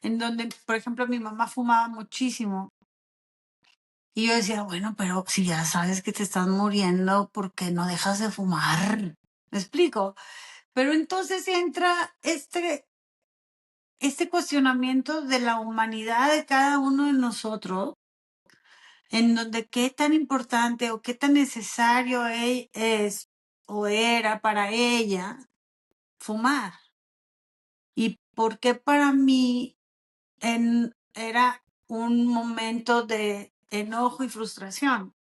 en donde, por ejemplo, mi mamá fumaba muchísimo. Y yo decía, bueno, pero si ya sabes que te estás muriendo, ¿por qué no dejas de fumar? ¿Me explico? Pero entonces entra este cuestionamiento de la humanidad de cada uno de nosotros, en donde qué tan importante o qué tan necesario es o era para ella fumar. Y por qué para mí era un momento de enojo y frustración.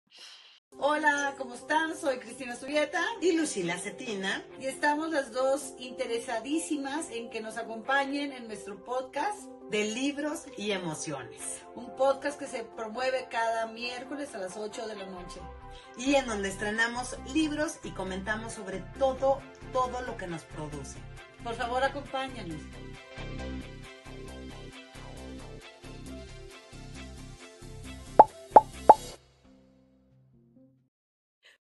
Hola, ¿cómo están? Soy Cristina Subieta y Lucila Cetina, y estamos las dos interesadísimas en que nos acompañen en nuestro podcast de libros y emociones. Un podcast que se promueve cada miércoles a las 8 de la noche. Y en donde estrenamos libros y comentamos sobre todo lo que nos produce. Por favor, acompáñanos.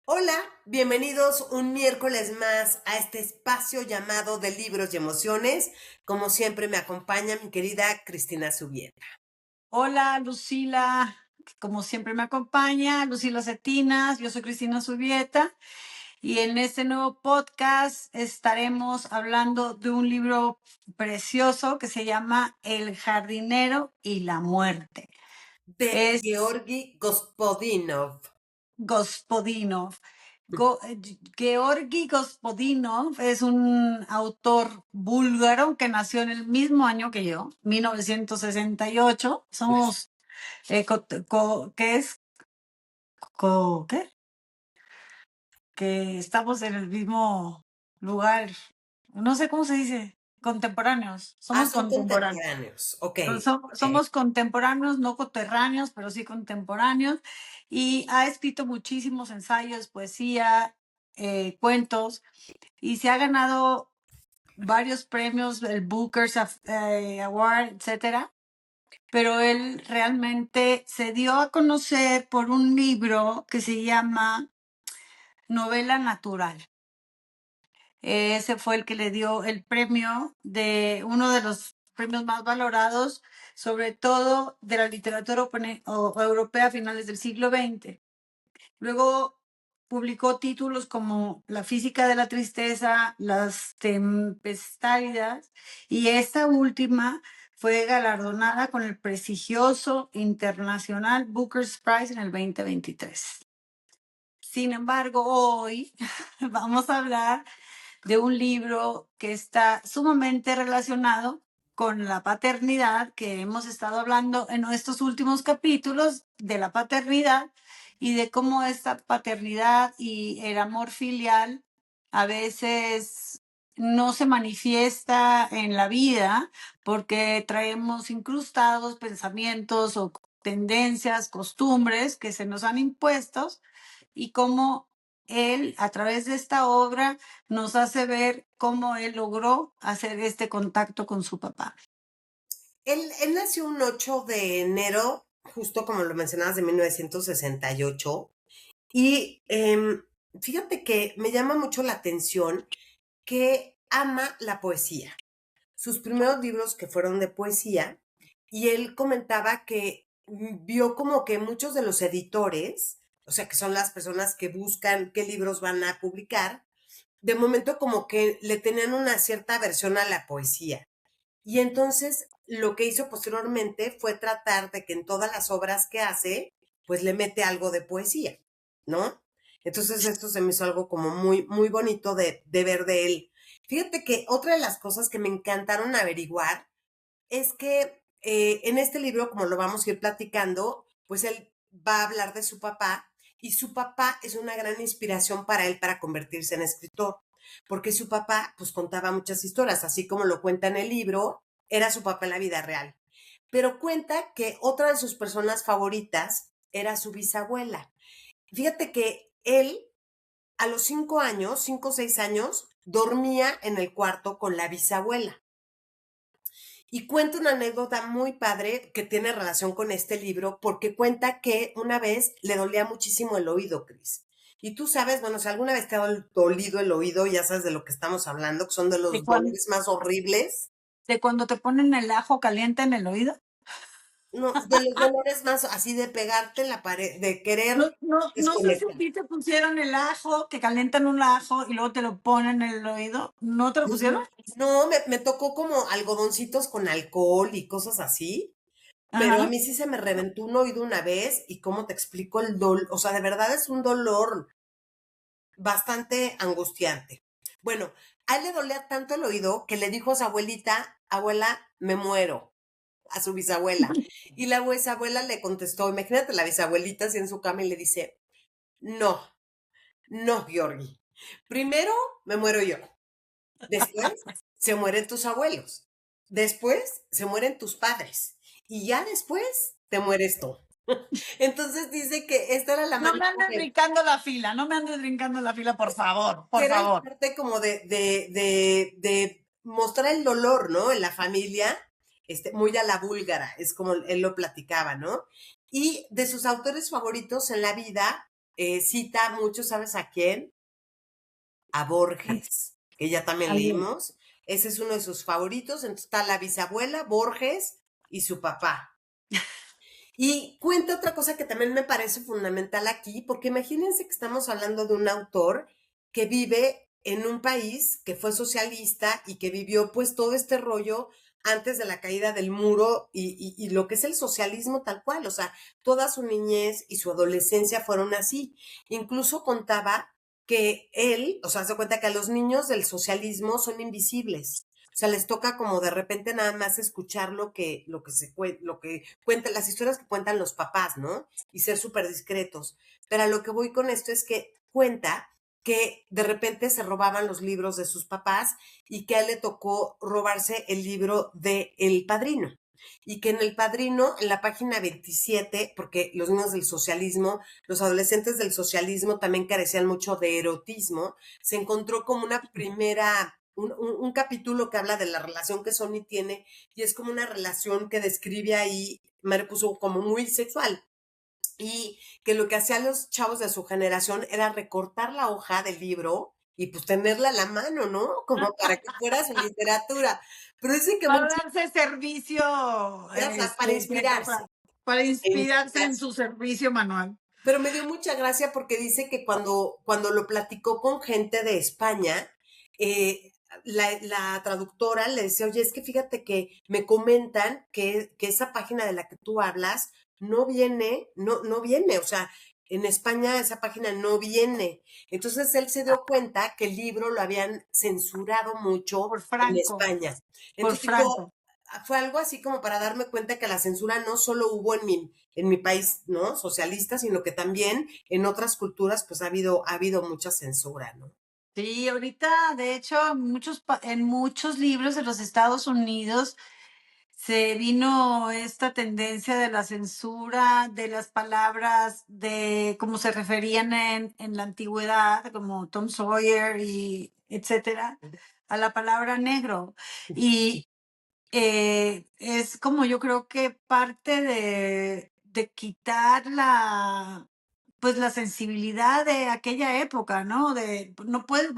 Hola, bienvenidos un miércoles más a este espacio llamado de libros y emociones. Como siempre me acompaña mi querida Cristina Subieta. Hola, Lucila, como siempre me acompaña, Lucila Cetinas, yo soy Cristina Subieta y en este nuevo podcast estaremos hablando de un libro precioso que se llama El jardinero y la muerte. De Georgi Gospodinov. Georgi Gospodinov es un autor búlgaro que nació en el mismo año que yo, 1968. Somos, ¿qué es? ¿Qué? Que estamos en el mismo lugar. No sé cómo se dice. Contemporáneos. Somos son contemporáneos. contemporáneos. Ok. Somos contemporáneos, no coterráneos, pero sí contemporáneos. Y ha escrito muchísimos ensayos, poesía, cuentos, y se ha ganado varios premios, el Booker's Award, etcétera. Pero él realmente se dio a conocer por un libro que se llama Novela Natural. Ese fue el que le dio el premio de uno de los premios más valorados, sobre todo de la literatura europea a finales del siglo XX. Luego publicó títulos como La física de la tristeza, Las tempestades, y esta última fue galardonada con el prestigioso internacional Booker's Prize en el 2023. Sin embargo, hoy vamos a hablar de un libro que está sumamente relacionado con la paternidad, que hemos estado hablando en estos últimos capítulos de la paternidad y de cómo esta paternidad y el amor filial a veces no se manifiesta en la vida porque traemos incrustados pensamientos o tendencias, costumbres que se nos han impuesto, y cómo él, a través de esta obra, nos hace ver cómo él logró hacer este contacto con su papá. Él nació un 8 de enero, justo como lo mencionabas, de 1968. Y fíjate que me llama mucho la atención que ama la poesía. Sus primeros libros que fueron de poesía, y él comentaba que vio como que muchos de los editores, o sea, que son las personas que buscan qué libros van a publicar, de momento como que le tenían una cierta aversión a la poesía. Y entonces lo que hizo posteriormente fue tratar de que en todas las obras que hace, pues le mete algo de poesía, ¿no? Entonces esto se me hizo algo como muy, muy bonito de ver de él. Fíjate que otra de las cosas que me encantaron averiguar es que en este libro, como lo vamos a ir platicando, pues él va a hablar de su papá, y su papá es una gran inspiración para él para convertirse en escritor, porque su papá pues contaba muchas historias, así como lo cuenta en el libro, era su papá en la vida real. Pero cuenta que otra de sus personas favoritas era su bisabuela. Fíjate que él a los 5 años, 5 o 6 años, dormía en el cuarto con la bisabuela. Y cuenta una anécdota muy padre que tiene relación con este libro, porque cuenta que una vez le dolía muchísimo el oído, Cris. Y tú sabes, bueno, si alguna vez te ha dolido el oído, ya sabes de lo que estamos hablando, que son de De los cuando, dolores más horribles. de cuando te ponen el ajo caliente en el oído. No, de los dolores más así de pegarte en la pared, de No, querer no, no sé si a desconectar. ti te pusieron el ajo, que calientan un ajo y luego te lo ponen en el oído. ¿No te lo pusieron? No, me tocó como algodoncitos con alcohol y cosas así, pero a Ajá. mí sí se me reventó un oído una vez y cómo te explico el dolor, o sea, de verdad es un dolor bastante angustiante. Bueno, a él le dolía tanto el oído que le dijo a su abuelita, abuela, me muero, a su bisabuela. Y la bisabuela le contestó, imagínate la bisabuelita así en su cama y le dice, no, no, Georgie, primero me muero yo, después se mueren tus abuelos, después se mueren tus padres y ya después te mueres tú. Entonces dice que esta era la No manera me andes brincando la fila, no me andes brincando la fila, por favor, que por era la favor. parte como de mostrar el dolor, ¿no? En la familia, muy a la búlgara, es como él lo platicaba, ¿no? Y de sus autores favoritos en la vida, cita mucho, ¿sabes a quién? A Borges, que ya también Alguien. leímos. Ese es uno de sus favoritos. Entonces está la bisabuela, Borges y su papá. Y cuenta otra cosa que también me parece fundamental aquí, porque imagínense que estamos hablando de un autor que vive en un país que fue socialista y que vivió pues todo este rollo antes de la caída del muro y lo que es el socialismo tal cual, o sea, toda su niñez y su adolescencia fueron así. Incluso contaba que él, o sea, se cuenta que a los niños del socialismo son invisibles. O sea, les toca como de repente nada más escuchar lo que cuentan, las historias que cuentan los papás, ¿no? Y ser súper discretos. Pero a lo que voy con esto es que cuenta que de repente se robaban los libros de sus papás y que a él le tocó robarse el libro de El Padrino. Y que en El Padrino, en la página 27, porque los niños del socialismo, los adolescentes del socialismo también carecían mucho de erotismo, se encontró como una primera un capítulo que habla de la relación que Sony tiene y es como una relación que describe ahí, me puso como muy sexual y que lo que hacían los chavos de su generación era recortar la hoja del libro y pues tenerla a la mano, ¿no? Como para que fuera su literatura. Pero dicen que Para muchas, darse servicio, ya sabes, para inspirarse. para En inspirarse en inspirarse. su servicio manual. Pero me dio mucha gracia porque dice que cuando lo platicó con gente de España, la traductora le decía, oye, es que fíjate que me comentan que esa página de la que tú hablas no viene, o sea, en España esa página no viene. Entonces él se dio cuenta que el libro lo habían censurado mucho Por en Franco, España. por Entonces dijo, Franco. fue algo así como para darme cuenta que la censura no solo hubo en mi país, ¿no? Socialista, sino que también en otras culturas, pues ha habido mucha censura, ¿no? Sí, ahorita, de hecho, en muchos libros de los Estados Unidos se vino esta tendencia de la censura de las palabras de cómo se referían en la antigüedad, como Tom Sawyer y etcétera, a la palabra negro. Y es como yo creo que parte de quitar pues la sensibilidad de aquella época, ¿no? No puedes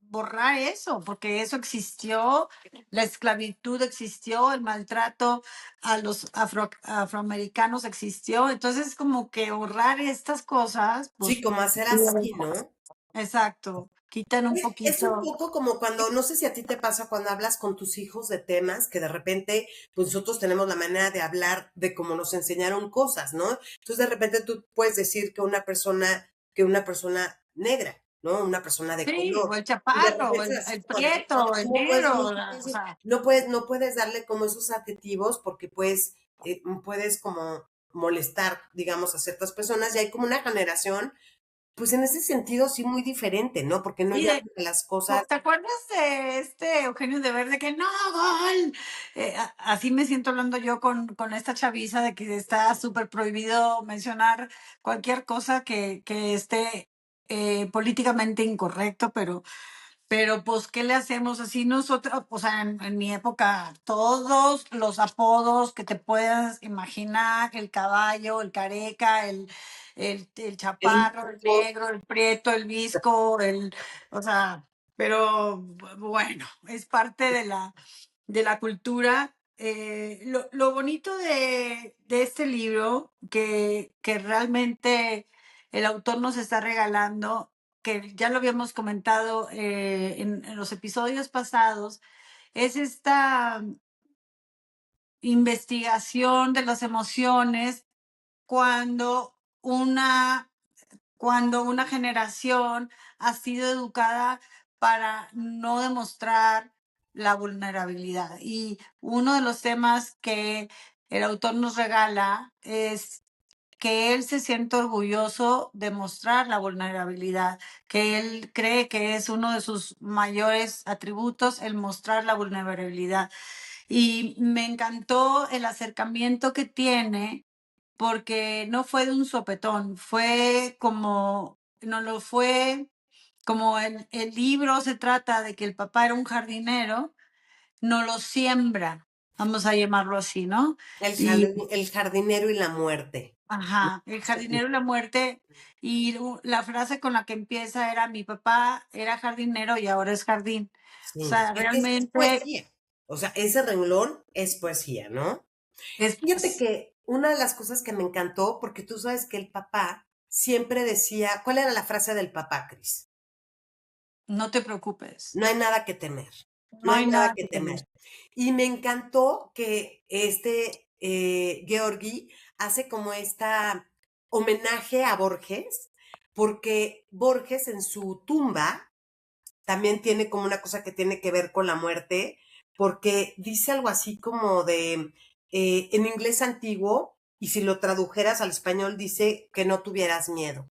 borrar eso, porque eso existió, la esclavitud existió, el maltrato a los afroamericanos existió, entonces como que borrar estas cosas, Sí, pues, como hacer así, ¿no? exacto, quitan un Es un poquito. poco como cuando, no sé si a ti te pasa cuando hablas con tus hijos de temas que de repente, pues nosotros tenemos la manera de hablar de cómo nos enseñaron cosas, ¿no? Entonces de repente tú puedes decir que una persona negra, ¿no? Una persona de Sí, o color. el Y de chaparro, o repente así el como de, prieto, el negro, o sea, no puedes darle como esos adjetivos porque pues puedes como molestar, digamos, a ciertas personas y hay como una generación pues en ese sentido sí muy diferente, ¿no? Porque no sí, llaman a las cosas. ¿te acuerdas de este Eugenio de Verde que no, gol? Así me siento hablando yo con esta chaviza de que está súper prohibido mencionar cualquier cosa que esté políticamente incorrecto, pero pues, ¿qué le hacemos? Así nosotros, o sea, en mi época, todos los apodos que te puedas imaginar, el caballo, el careca, el El chaparro, el negro, el prieto, el visco, o sea, pero bueno, es parte de la cultura. Lo bonito de este libro, que realmente el autor nos está regalando, que ya lo habíamos comentado en los episodios pasados, es esta investigación de las emociones cuando una cuando una generación ha sido educada para no demostrar la vulnerabilidad. Y uno de los temas que el autor nos regala es que él se siente orgulloso de mostrar la vulnerabilidad, que él cree que es uno de sus mayores atributos el mostrar la vulnerabilidad. Y me encantó el acercamiento que tiene porque no fue de un sopetón, fue como, no lo fue, como el libro se trata de que el papá era un jardinero, no lo siembra, vamos a llamarlo así, ¿no? Y, El jardinero y la muerte. ajá, el jardinero y la muerte, y la frase con la que empieza era, mi papá era jardinero y ahora es jardín. O Sí, sea, es realmente poesía. O sea, ese renglón es poesía, ¿no? es, Fíjate que una de las cosas que me encantó, porque tú sabes que el papá siempre decía, ¿cuál era la frase del papá, Cris? no te preocupes, No hay nada que temer, no no hay hay nada nada que que temer. temer. Y me encantó que Georgi hace como esta homenaje a Borges, porque Borges en su tumba también tiene como una cosa que tiene que ver con la muerte, porque dice algo así como de, en inglés antiguo, y si lo tradujeras al español dice que no tuvieras miedo.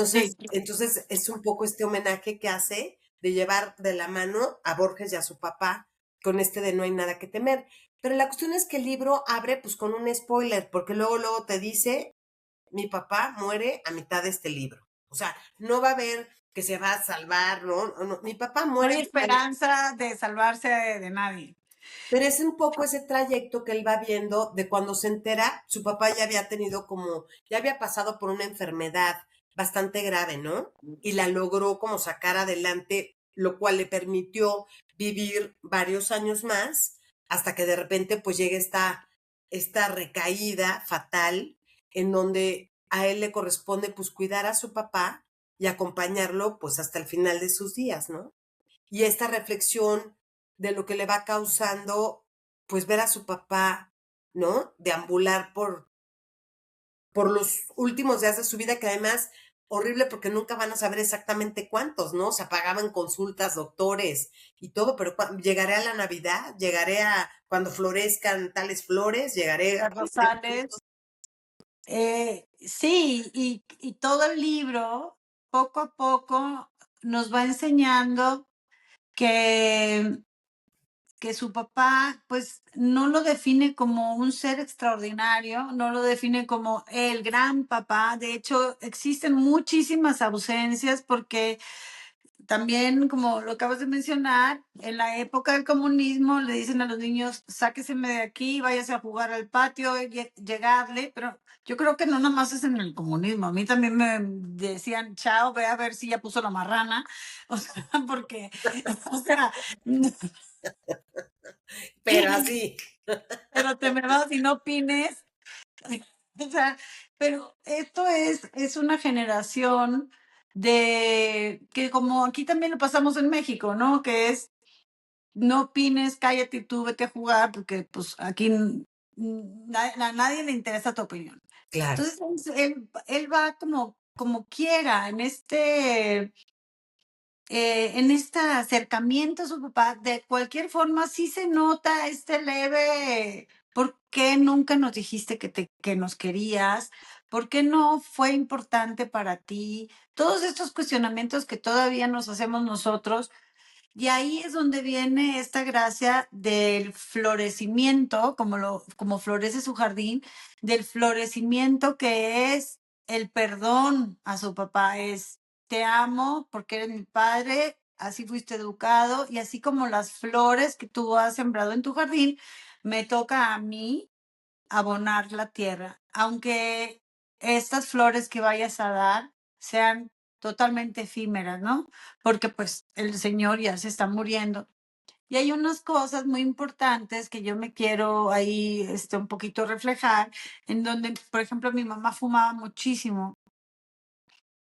Sí, Entonces es un poco este homenaje que hace de llevar de la mano a Borges y a su papá con este de no hay nada que temer. Pero la cuestión es que el libro abre pues con un spoiler, porque luego te dice, mi papá muere a mitad de este libro. O sea, no va a haber que se va a salvar, ¿no? No, mi papá no muere hay a mitad de... esperanza de salvarse de nadie. Pero es un poco ese trayecto que él va viendo de cuando se entera, su papá ya había tenido como, ya había pasado por una enfermedad bastante grave, ¿no? Y la logró como sacar adelante, lo cual le permitió vivir varios años más, hasta que de repente pues llega esta recaída fatal en donde a él le corresponde pues cuidar a su papá y acompañarlo pues hasta el final de sus días, ¿no? Y esta reflexión de lo que le va causando, pues ver a su papá, ¿no? Deambular por los últimos días de su vida, que además horrible porque nunca van a saber exactamente cuántos, ¿no? Se pagaban consultas, doctores y todo, pero llegaré a la Navidad, llegaré a cuando florezcan tales flores, llegaré a... Las Rosales. Sí, y todo el libro, poco a poco, nos va enseñando que, que su papá, pues, no lo define como un ser extraordinario, no lo define como el gran papá. De hecho, existen muchísimas ausencias porque también, como lo acabas de mencionar, en la época del comunismo le dicen a los niños, sáqueseme de aquí, váyase a jugar al patio, llegarle, pero yo creo que no nomás es en el comunismo, a mí también me decían, chao, ve a ver si ya puso la marrana, o sea, porque, o sea, Pero así, pero te me vas y no opines, o sea, pero esto es una generación de que como aquí también lo pasamos en México, ¿no? Que es no opines, cállate tú, vete a jugar, porque pues aquí a nadie le interesa tu opinión. claro, Entonces, él va como quiera en este acercamiento a su papá. De cualquier forma, sí se nota este leve, ¿por qué nunca nos dijiste que nos querías? ¿Por qué no fue importante para ti? Todos estos cuestionamientos que todavía nos hacemos nosotros y ahí es donde viene esta gracia del florecimiento, como florece su jardín, del florecimiento que es el perdón a su papá, es te amo porque eres mi padre, así fuiste educado, y así como las flores que tú has sembrado en tu jardín, me toca a mí abonar la tierra, aunque estas flores que vayas a dar sean totalmente efímeras, ¿no? Porque pues el Señor ya se está muriendo. Y hay unas cosas muy importantes que yo me quiero ahí un poquito reflejar, en donde, por ejemplo, mi mamá fumaba muchísimo.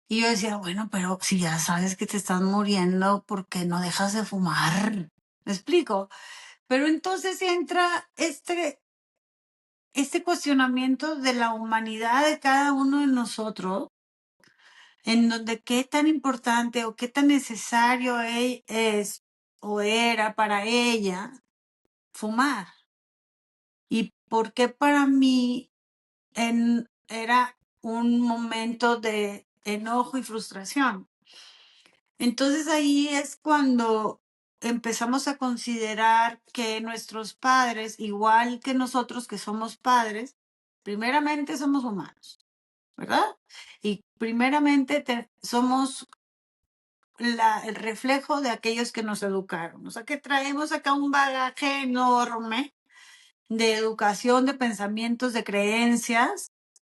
Y yo decía, bueno, pero si ya sabes que te estás muriendo, ¿por qué no dejas de fumar? ¿Me explico? Pero entonces entra este cuestionamiento de la humanidad de cada uno de nosotros, en donde qué tan importante o qué tan necesario es o era para ella fumar. Y por qué para mí era un momento de enojo y frustración. Entonces ahí es cuando empezamos a considerar que nuestros padres, igual que nosotros que somos padres, primeramente somos humanos, ¿verdad? Y primeramente somos el reflejo de aquellos que nos educaron. O sea que traemos acá un bagaje enorme de educación, de pensamientos, de creencias,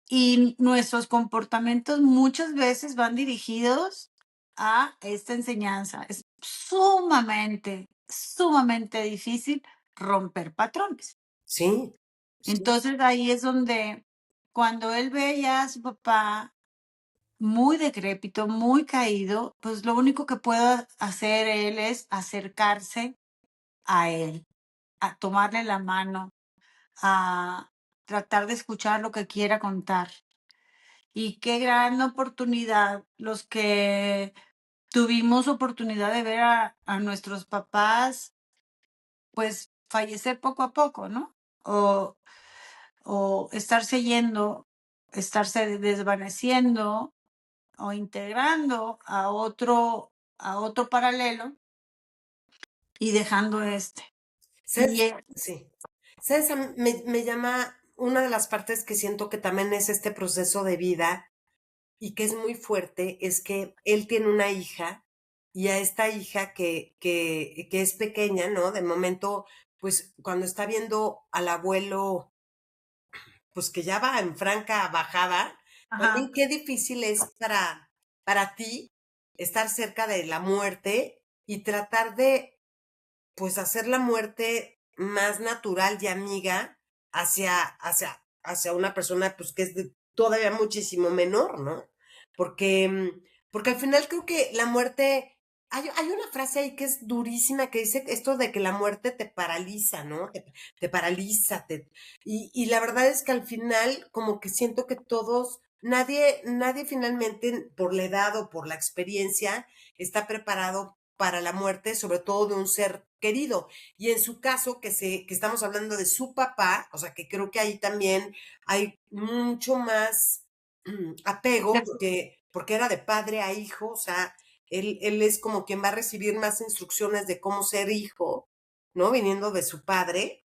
y nuestros comportamientos muchas veces van dirigidos a esta enseñanza. Es sumamente, sumamente difícil romper patrones. Sí, sí, Entonces ahí es donde cuando él veía a su papá muy decrépito, muy caído, pues lo único que puede hacer él es acercarse a él, a tomarle la mano, a tratar de escuchar lo que quiera contar. Y qué gran oportunidad los que tuvimos oportunidad de ver a nuestros papás, pues fallecer poco a poco, ¿no? O, o estarse yendo, estarse desvaneciendo o integrando a otro paralelo y dejando este. Y ¿sabes? Sí. ¿Sabes? Me llama una de las partes que siento que también es este proceso de vida y que es muy fuerte, es que él tiene una hija y a esta hija que es pequeña, ¿no? De momento, pues cuando está viendo al abuelo, pues que ya va en franca bajada, ajá, también qué difícil es para ti estar cerca de la muerte y tratar de pues hacer la muerte más natural y amiga hacia una persona pues que es todavía muchísimo menor, ¿no? Porque, porque al final creo que la muerte, hay una frase ahí que es durísima que dice esto de que la muerte te paraliza, ¿no? Te paraliza, y la verdad es que al final como que siento que todos, nadie finalmente por la edad o por la experiencia está preparado para la muerte, sobre todo de un ser querido. Y en su caso, que estamos hablando de su papá, o sea, que creo que ahí también hay mucho más apego, porque era de padre a hijo, o sea, él es como quien va a recibir más instrucciones de cómo ser hijo, ¿no? Viniendo de su padre,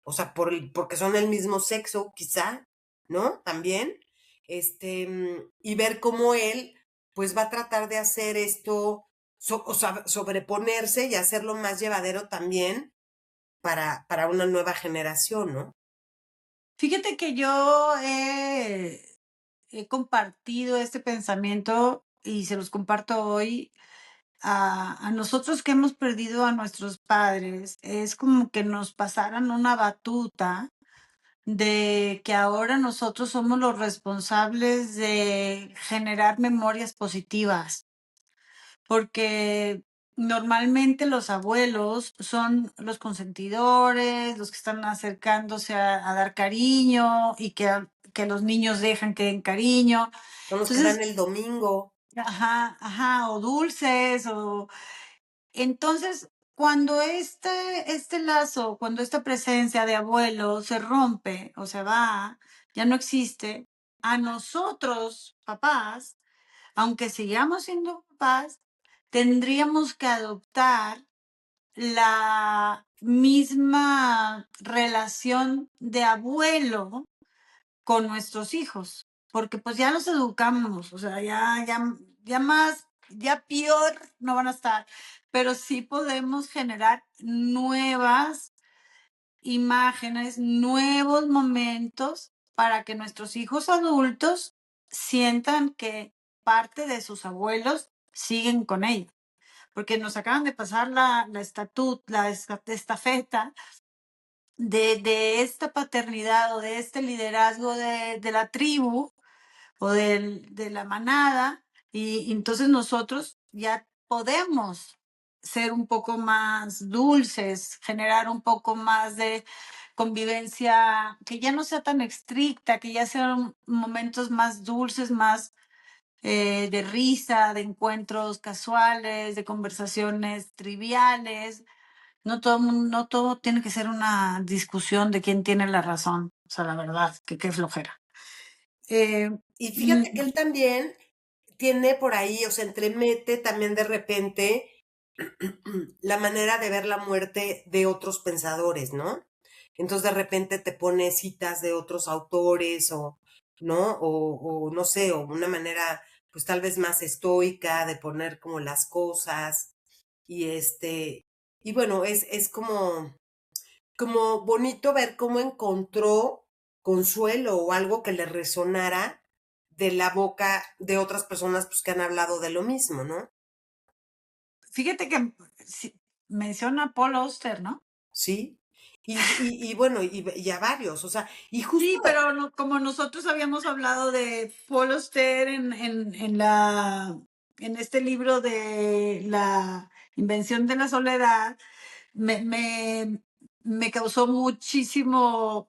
o sea, porque son el mismo sexo, quizá, ¿no? También, y ver cómo él, pues va a tratar de hacer esto, o sea, sobreponerse y hacerlo más llevadero también para una nueva generación, ¿no? fíjate que yo he compartido este pensamiento y se los comparto hoy a nosotros que hemos perdido a nuestros padres. Es como que nos pasaran una batuta de que ahora nosotros somos los responsables de generar memorias positivas, porque normalmente los abuelos son los consentidores, los que están acercándose a dar cariño y que los niños dejan que den cariño. Son los que dan Entonces, el domingo, ajá, ajá, o dulces, o entonces, cuando este lazo, cuando esta presencia de abuelo se rompe o se va, ya no existe, a nosotros, papás, aunque sigamos siendo papás, tendríamos que adoptar la misma relación de abuelo con nuestros hijos, porque pues ya los educamos, o sea, ya más, ya peor no van a estar, pero sí podemos generar nuevas imágenes, nuevos momentos para que nuestros hijos adultos sientan que parte de sus abuelos siguen con ellos. porque nos acaban de pasar la estafeta de esta paternidad o de este liderazgo de la tribu o de la manada, y entonces nosotros ya podemos ser un poco más dulces, generar un poco más de convivencia, que ya no sea tan estricta, que ya sean momentos más dulces, más de risa, de encuentros casuales, de conversaciones triviales. No todo tiene que ser una discusión de quién tiene la razón. O sea, la verdad, que qué flojera. Eh, Y mm, fíjate que él también tiene por ahí, o sea, entremete también de repente la manera de ver la muerte de otros pensadores, ¿no? Entonces de repente te pone citas de otros autores o, ¿no? O no sé, o una manera pues tal vez más estoica de poner como las cosas y y bueno, es como bonito ver cómo encontró consuelo o algo que le resonara de la boca de otras personas pues, que han hablado de lo mismo, ¿no? Fíjate que menciona a Paul Auster, ¿no? Sí. Y bueno, y a varios, o sea, y justo, Sí, pero como nosotros habíamos hablado de Paul Auster en este libro de la invención de la soledad, me, me, me causó muchísimo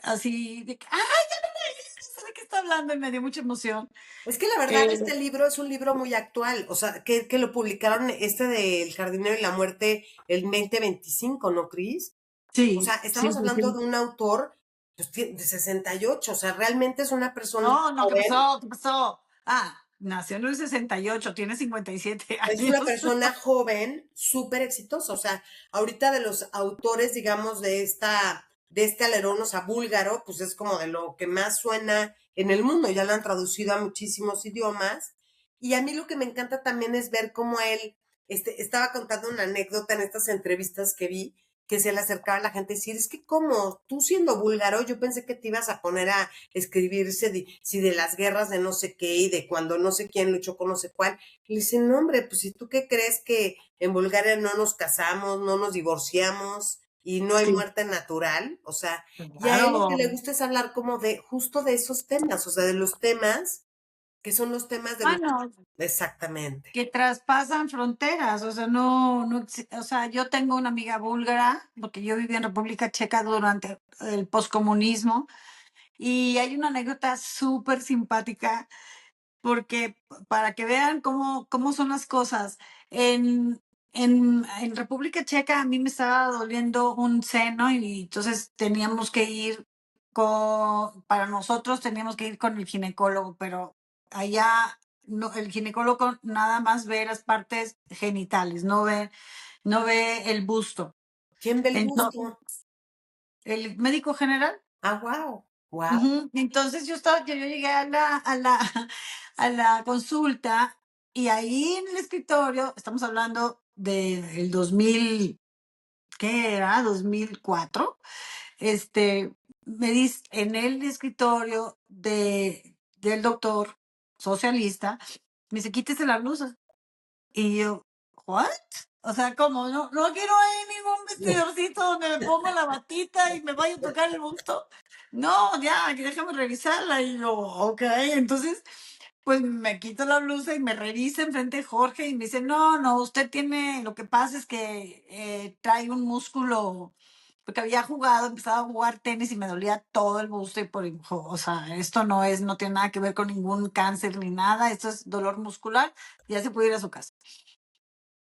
así de que, ¡ay, ya no sé de qué está hablando! Y me dio mucha emoción. es que la verdad Eh, este libro es un libro muy actual, o sea, que lo publicaron este de El jardinero y la muerte el 2025, ¿no, Cris? O sea, sí, sí, estamos sí, hablando de sí. un autor pues, de 68, o sea, realmente es una persona No, no, ¿qué joven. pasó? ¿Qué pasó? Ah, nació en el 68, tiene 57 Es una años. persona joven, súper exitosa. O sea, ahorita de los autores, digamos, de este alerón, o sea, búlgaro, pues es como de lo que más suena en el mundo. Ya lo han traducido a muchísimos idiomas. Y a mí lo que me encanta también es ver cómo él, estaba contando una anécdota en estas entrevistas que vi, que se le acercaba a la gente y decir, es que como tú siendo búlgaro, yo pensé que te ibas a poner a escribirse si de las guerras de no sé qué y de cuando no sé quién luchó con no sé cuál. Le dice, no, hombre, pues si tú qué crees que en Bulgaria no nos casamos, no nos divorciamos y no hay Sí, muerte natural, o sea, y a él lo que claro. le gusta es hablar como de justo de esos temas, o sea, de los temas que son los temas de los... Bueno, Exactamente. que traspasan fronteras, o sea, o sea, yo tengo una amiga búlgara, porque yo viví en República Checa durante el poscomunismo, y hay una anécdota súper simpática porque para que vean cómo son las cosas, en, en República Checa a mí me estaba doliendo un seno y entonces teníamos que ir para nosotros teníamos que ir con el ginecólogo, pero allá no, el ginecólogo nada más ve las partes genitales, no ve el busto. ¿Quién ve el Entonces, gusto? el médico general. Ah, wow, wow. Ujú. Entonces yo llegué a la consulta y ahí en el escritorio, estamos hablando del 2000, ¿qué era? 2004. Me dice en el escritorio del doctor socialista, me dice, quítese la blusa. Y yo, ¿what? O sea, ¿cómo? No quiero ahí ningún vestidorcito donde me pongo la batita y me vaya a tocar el busto. No, ya, que déjame revisarla. Y yo, ok. Entonces, pues me quito la blusa y me revisa enfrente de Jorge y me dice, no, usted tiene, lo que pasa es que trae un músculo, porque había jugado, empezaba a jugar tenis y me dolía todo el busto y o sea, esto no tiene nada que ver con ningún cáncer ni nada, esto es dolor muscular, ya se puede ir a su casa.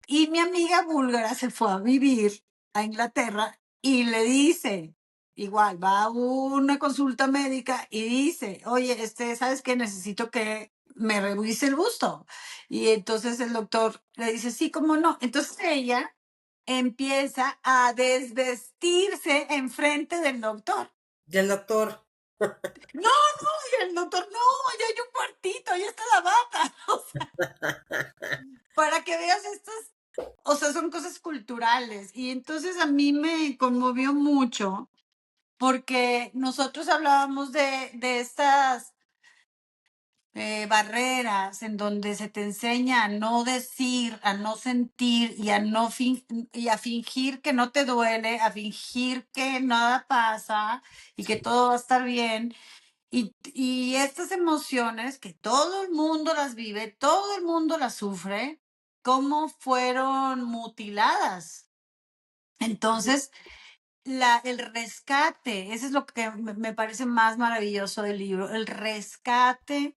Y mi amiga búlgara se fue a vivir a Inglaterra y le dice, igual, va a una consulta médica y dice, oye, ¿sabes qué? Necesito que me revise el busto. Y entonces el doctor le dice, sí, ¿cómo no? Entonces ella empieza a desvestirse enfrente del doctor. Y el doctor, No, y el doctor, no, ya hay un cuartito, ya está la bata. O sea, para que veas estas, o sea, son cosas culturales. Y entonces a mí me conmovió mucho porque nosotros hablábamos de estas barreras, en donde se te enseña a no decir, a no sentir y a no y a fingir que no te duele, a fingir que nada pasa y que todo va a estar bien. Y estas emociones que todo el mundo las vive, todo el mundo las sufre, cómo fueron mutiladas. Entonces, el rescate, eso es lo que me parece más maravilloso del libro, el rescate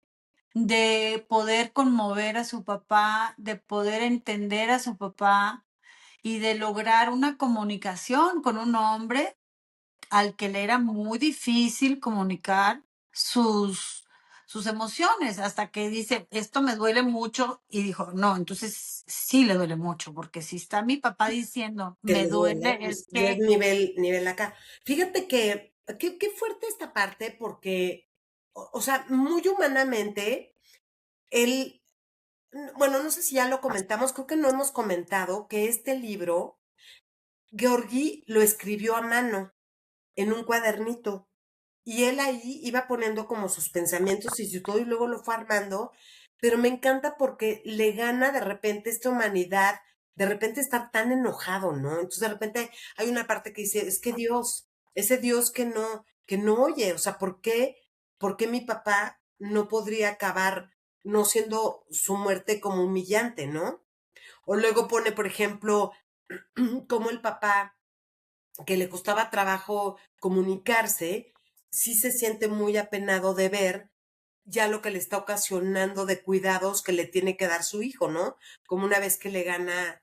de poder conmover a su papá, de poder entender a su papá y de lograr una comunicación con un hombre al que le era muy difícil comunicar sus emociones, hasta que dice, esto me duele mucho, y dijo, no, entonces sí le duele mucho, porque si está mi papá diciendo, Que me le duele, duele, es ya es que nivel acá. Fíjate que, qué fuerte esta parte, porque, o sea, muy humanamente, él, bueno, no sé si ya lo comentamos, creo que no hemos comentado que este libro, Georgi lo escribió a mano, en un cuadernito. Y él ahí iba poniendo como sus pensamientos y su todo, y luego lo fue armando, pero me encanta porque le gana de repente esta humanidad, de repente estar tan enojado, ¿no? Entonces de repente hay una parte que dice, es que Dios, ese Dios que no oye, o sea, por qué mi papá no podría acabar no siendo su muerte como humillante, ¿no? O luego pone, por ejemplo, como el papá que le costaba trabajo comunicarse, sí se siente muy apenado de ver ya lo que le está ocasionando de cuidados que le tiene que dar su hijo, ¿no? Como una vez que le gana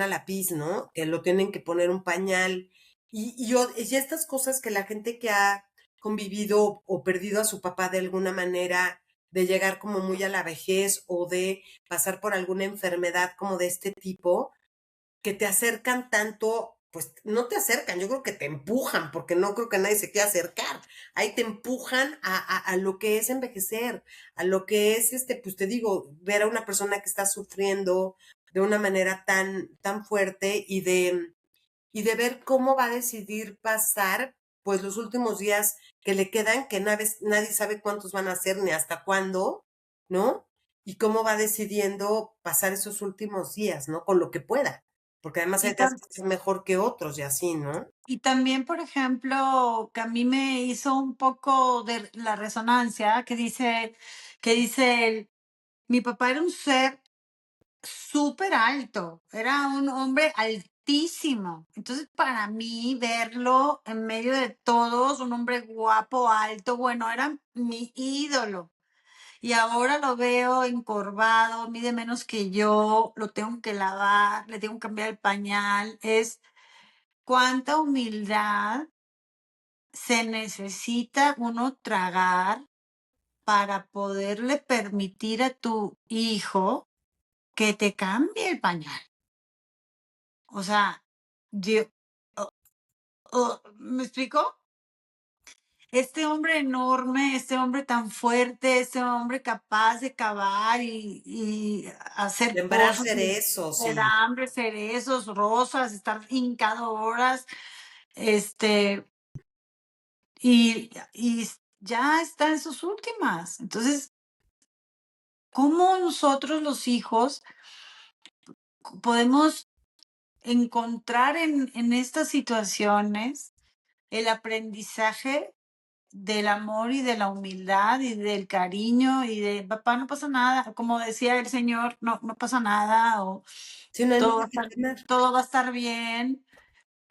la pis, ¿no? Que lo tienen que poner un pañal. Y estas cosas que la gente que ha convivido o perdido a su papá de alguna manera, de llegar como muy a la vejez o de pasar por alguna enfermedad como de este tipo, que te acercan tanto, pues no te acercan, yo creo que te empujan, porque no creo que nadie se quiera acercar. Ahí te empujan a lo que es envejecer, a lo que es, pues te digo, ver a una persona que está sufriendo de una manera tan fuerte y de ver cómo va a decidir pasar, pues los últimos días que le quedan, que nadie sabe cuántos van a ser ni hasta cuándo, ¿no? Y cómo va decidiendo pasar esos últimos días, ¿no? Con lo que pueda. Porque además y, hay días que es mejor que otros y así, ¿no? y también, por ejemplo, que a mí me hizo un poco de la resonancia que dice él, mi papá era un ser súper alto, era un hombre altísimo. Entonces, para mí, verlo en medio de todos, un hombre guapo, alto, bueno, era mi ídolo. Y ahora lo veo encorvado, mide menos que yo, lo tengo que lavar, le tengo que cambiar el pañal. Es cuánta humildad se necesita uno tragar para poderle permitir a tu hijo que te cambie el pañal. O sea, yo, ¿me explico? Este hombre enorme, este hombre tan fuerte, este hombre capaz de cavar y hacer Sembrar pozos, y cerezos de y hambre, cerezos, rosas, estar hincado horas, este, y ya está en sus últimas. Entonces, ¿cómo nosotros los hijos podemos encontrar en estas situaciones el aprendizaje del amor y de la humildad y del cariño y de papá, no pasa nada, como decía el señor, no, no pasa nada, o sí, no hay todo va a nada que estar, temer. todo va a estar bien.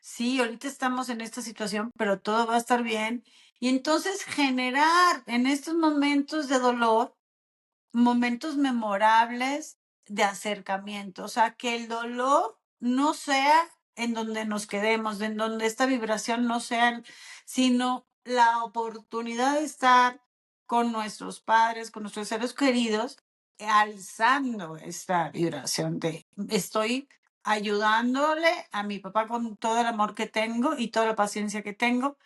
Sí, ahorita estamos en esta situación, pero todo va a estar bien. Y entonces generar en estos momentos de dolor momentos memorables de acercamiento, o sea, que el dolor no sea en donde nos quedemos, en donde esta vibración no sea, sino la oportunidad de estar con nuestros padres, con nuestros seres queridos, alzando esta vibración de estoy ayudándole a mi papá con todo el amor que tengo y toda la paciencia que tengo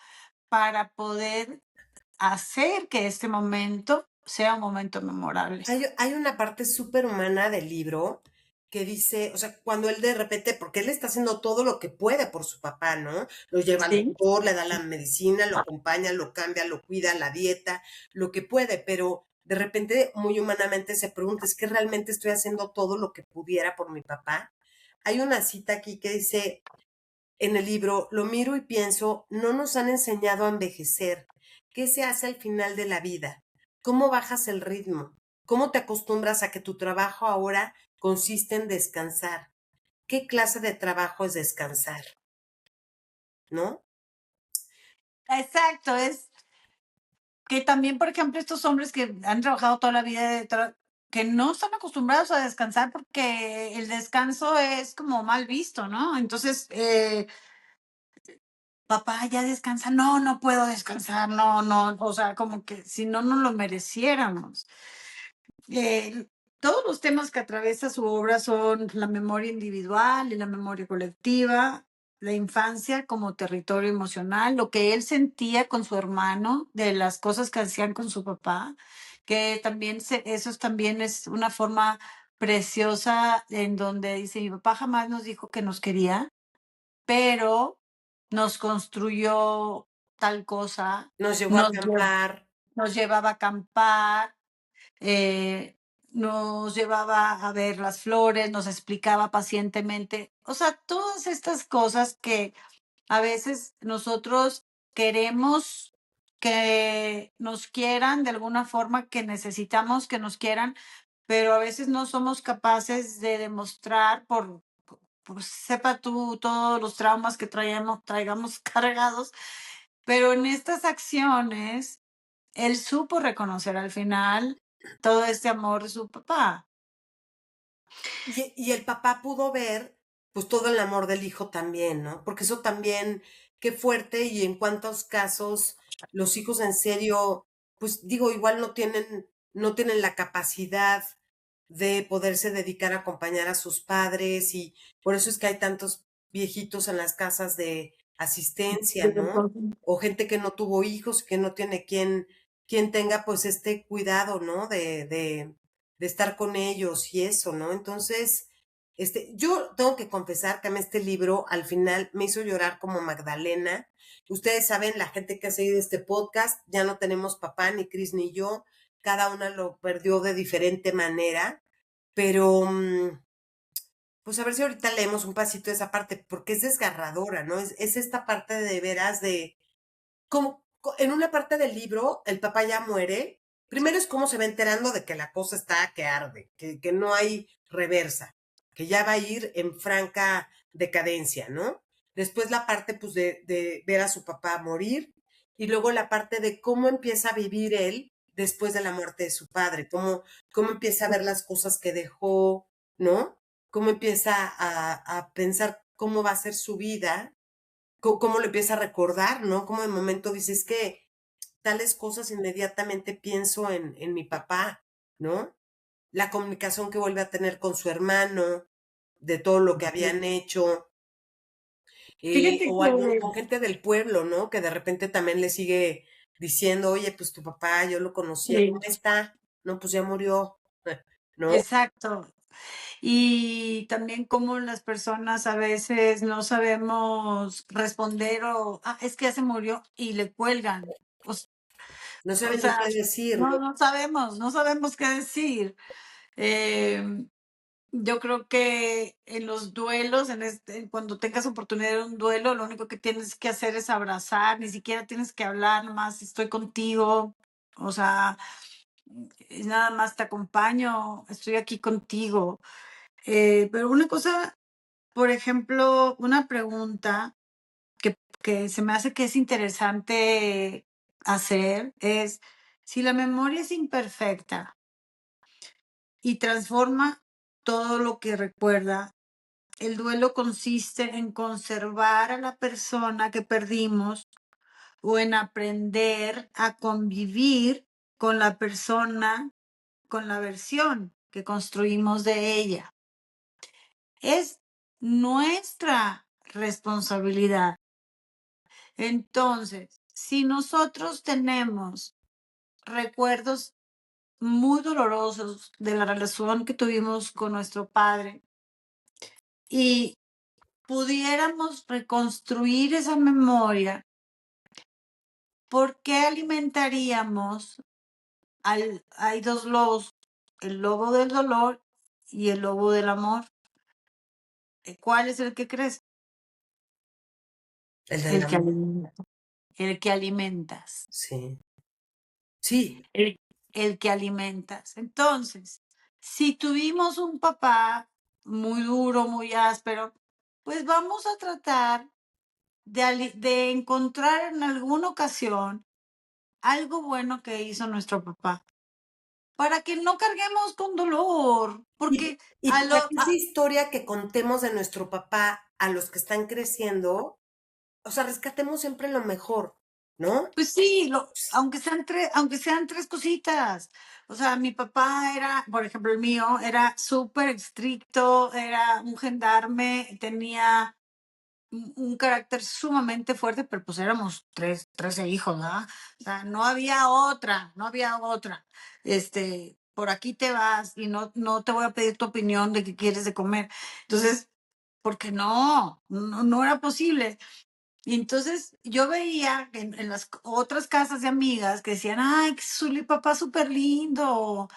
para poder hacer que este momento sea un momento memorable. Hay una parte súper humana del libro que dice, o sea, cuando él de repente, porque él está haciendo todo lo que puede por su papá, ¿no? Lo lleva al Sí. doctor, le da la medicina, lo acompaña, lo cambia, lo cuida, la dieta, lo que puede, pero de repente muy humanamente se pregunta, ¿es que realmente estoy haciendo todo lo que pudiera por mi papá? Hay una cita aquí que dice en el libro, lo miro y pienso, no nos han enseñado a envejecer. ¿Qué se hace al final de la vida? ¿Cómo bajas el ritmo? ¿Cómo te acostumbras a que tu trabajo ahora consiste en descansar? ¿Qué clase de trabajo es descansar? ¿No? Exacto, es que también, por ejemplo, estos hombres que han trabajado toda la vida, que no están acostumbrados a descansar porque el descanso es como mal visto, ¿no? Entonces, papá, ya descansa, no, no puedo descansar, no, no, o sea, como que si no, no lo mereciéramos. Eh, todos los temas que atraviesa su obra son la memoria individual y la memoria colectiva, la infancia como territorio emocional, lo que él sentía con su hermano, de las cosas que hacían con su papá, que también eso también es una forma preciosa en donde dice, mi papá jamás nos dijo que nos quería, pero nos construyó tal cosa, Nos llevó a nos, acampar. nos llevaba a acampar, eh, nos llevaba a ver las flores, nos explicaba pacientemente, o sea, todas estas cosas que a veces nosotros queremos que nos quieran de alguna forma, que necesitamos que nos quieran, pero a veces no somos capaces de demostrar por sepa tú todos los traumas que traigamos cargados, pero en estas acciones él supo reconocer al final todo este amor de su papá. Y el papá pudo ver, pues, todo el amor del hijo también, ¿no? Porque eso también, qué fuerte y en cuántos casos los hijos en serio, pues, digo, igual no tienen la capacidad de poderse dedicar a acompañar a sus padres y por eso es que hay tantos viejitos en las casas de asistencia, ¿no? O gente que no tuvo hijos, que no tiene quien tenga, pues, este cuidado, ¿no? De estar con ellos y eso, ¿no? Entonces, yo tengo que confesar que a mí este libro al final me hizo llorar como Magdalena. Ustedes saben, la gente que ha seguido este podcast, ya no tenemos papá, ni Cris ni yo, cada una lo perdió de diferente manera, pero pues a ver si ahorita leemos un pasito de esa parte, porque es desgarradora, ¿no? Es esta parte de veras de como en una parte del libro, el papá ya muere. Primero es cómo se va enterando de que la cosa está que arde, que no hay reversa, que ya va a ir en franca decadencia, ¿no? Después la parte, pues, de ver a su papá morir y luego la parte de cómo empieza a vivir él después de la muerte de su padre, cómo empieza a ver las cosas que dejó, ¿no? Cómo empieza a pensar cómo va a ser su vida cómo lo empieza a recordar, ¿no? Como de momento dices que tales cosas inmediatamente pienso en mi papá, ¿no? La comunicación que vuelve a tener con su hermano, de todo lo que habían hecho, Fíjate o algún, que con gente del pueblo, ¿no? Que de repente también le sigue diciendo, oye, pues tu papá, yo lo conocía, sí, ¿cómo está? No, pues ya murió, ¿no? exacto. Y también como las personas a veces no sabemos responder es que ya se murió y le cuelgan. O, No o saben ni sea, qué decir. no sabemos qué decir. Em, Yo creo que en los duelos, cuando tengas oportunidad de un duelo, lo único que tienes que hacer es abrazar, ni siquiera tienes que hablar, nomás estoy contigo, o sea, nada más te acompaño, estoy aquí contigo. Pero una cosa, por ejemplo, una pregunta que se me hace que es interesante hacer es, si la memoria es imperfecta y transforma todo lo que recuerda, el duelo consiste en conservar a la persona que perdimos o en aprender a convivir con la persona, con la versión que construimos de ella. Es nuestra responsabilidad. Entonces, si nosotros tenemos recuerdos muy dolorosos de la relación que tuvimos con nuestro padre y pudiéramos reconstruir esa memoria, ¿por qué alimentaríamos hay dos lobos, el lobo del dolor y el lobo del amor. ¿Cuál es el que crees? El del El que amor. alimenta, el que alimentas, Sí. Sí. el, el que alimentas. Entonces, si tuvimos un papá muy duro, muy áspero, pues vamos a tratar de encontrar en alguna ocasión algo bueno que hizo nuestro papá, para que no carguemos con dolor, porque Y para que esa historia que contemos de nuestro papá a los que están creciendo, o sea, rescatemos siempre lo mejor, ¿no? pues sí, aunque sean tres cositas. O sea, mi papá era, por ejemplo, el mío, era súper estricto, era un gendarme, tenía un carácter sumamente fuerte, pero pues éramos 13 hijos, ¿verdad? O sea, no había otra. Por aquí te vas y no te voy a pedir tu opinión de qué quieres de comer. Entonces, porque no era posible. Y entonces yo veía que en las otras casas de amigas que decían, ay, que papá súper lindo,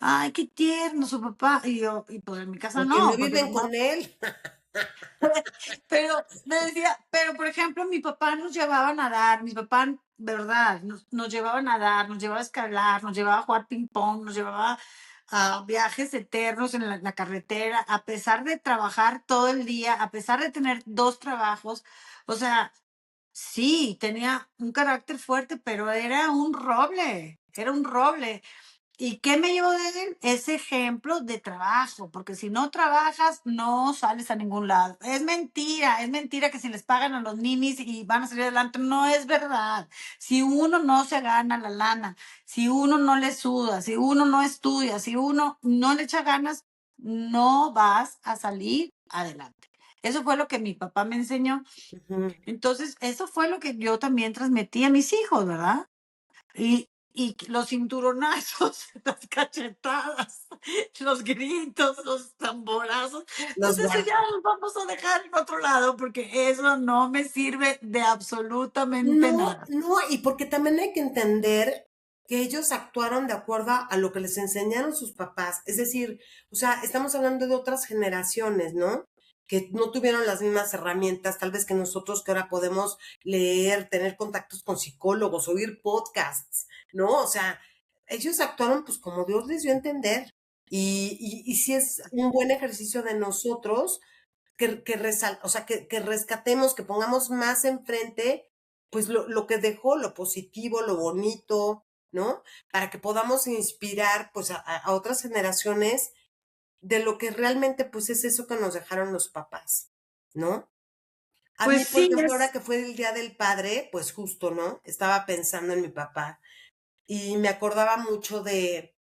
ay, qué tierno su papá. Y yo, y pues en mi casa Porque no no, porque viven no. con él. Pero me decía, pero por ejemplo, mi papá nos llevaba a nadar, mis papás, de verdad, nos llevaba a nadar, nos llevaba a escalar, nos llevaba a jugar ping pong, nos llevaba a viajes eternos en la carretera, a pesar de trabajar todo el día, a pesar de tener dos trabajos. O sea, sí, tenía un carácter fuerte, pero era un roble. ¿Y qué me llevo de él? Ese ejemplo de trabajo, porque si no trabajas, no sales a ningún lado. Es mentira que si les pagan a los ninis y van a salir adelante, no es verdad. Si uno no se gana la lana, si uno no le suda, si uno no estudia, si uno no le echa ganas, no vas a salir adelante. Eso fue lo que mi papá me enseñó. Ujú. Entonces, eso fue lo que yo también transmití a mis hijos, ¿verdad? Y los cinturonazos, las cachetadas, los gritos, los tamborazos, pues Los eso guardo. ya los vamos a dejar en otro lado porque eso no me sirve de absolutamente No, nada. no, y porque también hay que entender que ellos actuaron de acuerdo a lo que les enseñaron sus papás. Es decir, o sea, estamos hablando de otras generaciones, ¿no? Que no tuvieron las mismas herramientas, tal vez que nosotros que ahora podemos leer, tener contactos con psicólogos, oír podcasts, ¿no? O sea, ellos actuaron pues como Dios les dio a entender. Y sí es un buen ejercicio de nosotros o sea, que rescatemos, que pongamos más enfrente, pues lo que dejó, lo positivo, lo bonito, ¿no? Para que podamos inspirar, pues, a otras generaciones de lo que realmente, pues, es eso que nos dejaron los papás, ¿no? A Pues mí, por sí, ejemplo, ahora es, que fue el Día del Padre, pues justo, ¿no? Estaba pensando en mi papá y me acordaba mucho de,